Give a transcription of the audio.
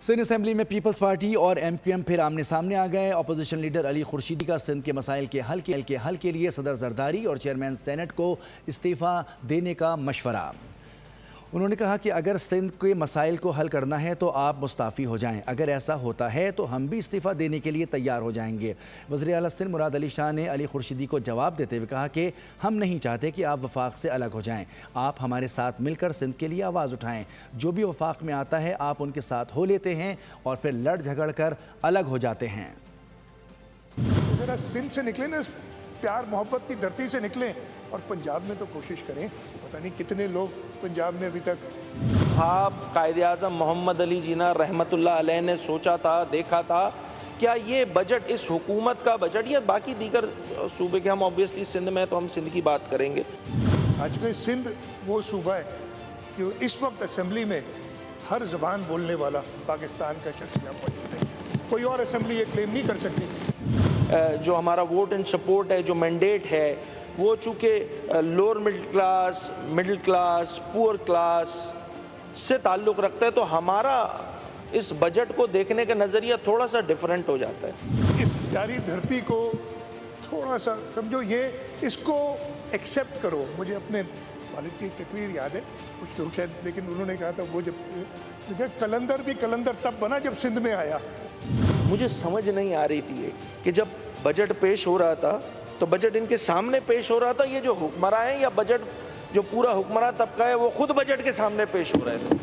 Sindh assembly में peoples party और MQM फिर आमने सामने आ गए। अपोजिशन लीडर अली खुर्शीदी का सिंध के मसाइल के हल के लिए सदर जरदारी और चेयरमैन सेनेट को इस्तीफ़ा देने का मशवरा। उन्होंने कहा कि अगर सिंध के मसाइल को हल करना है तो आप मुस्ताफ़ी हो जाएं। अगर ऐसा होता है तो हम भी इस्तीफ़ा देने के लिए तैयार हो जाएंगे। वज़ीर आला सिंध मुराद अली शाह ने अली खुर्शीदी को जवाब देते हुए कहा कि हम नहीं चाहते कि आप वफाक से अलग हो जाएं। आप हमारे साथ मिलकर सिंध के लिए आवाज़ उठाएं। जो भी वफाक में आता है आप उनके साथ हो लेते हैं और फिर लड़ झगड़ कर अलग हो जाते हैं। ज़रा सिंध से निकले ना, प्यार मोहब्बत की धरती से निकलें और पंजाब में तो कोशिश करें। पता नहीं कितने लोग पंजाब में अभी तक। आप कायदे-आज़म मोहम्मद अली जिन्ना रहमतुल्लाह अलैह ने सोचा था, देखा था, क्या ये बजट इस हुकूमत का बजट या बाकी दीगर सूबे के, हम ऑब्वियसली सिंध में तो हम सिंध की बात करेंगे। आज में सिंध वो सूबा है जो इस वक्त असेंबली में हर ज़बान बोलने वाला पाकिस्तान का शख्स यहाँ मौजूद है। कोई और असेंबली ये क्लेम नहीं कर सकती। जो हमारा वोट एंड सपोर्ट है, जो मैंडेट है, वो चूँकि lower middle class, poor class से ताल्लुक़ रखता है, तो हमारा इस बजट को देखने का नज़रिया थोड़ा सा डिफरेंट हो जाता है। इस प्यारी धरती को थोड़ा सा समझो, ये इसको एक्सेप्ट करो। मुझे अपने वालिद की एक तकरीर याद है, कुछ लोग शायद, लेकिन उन्होंने कहा था वो जब कलंदर भी कलंदर तब बना जब सिंध में आया। मुझे समझ नहीं आ रही थी कि जब बजट पेश हो रहा था तो बजट इनके सामने पेश हो रहा था, ये जो हुक्मरान हैं, या बजट जो पूरा हुक्मरान तबका है वो खुद बजट के सामने पेश हो रहे थे।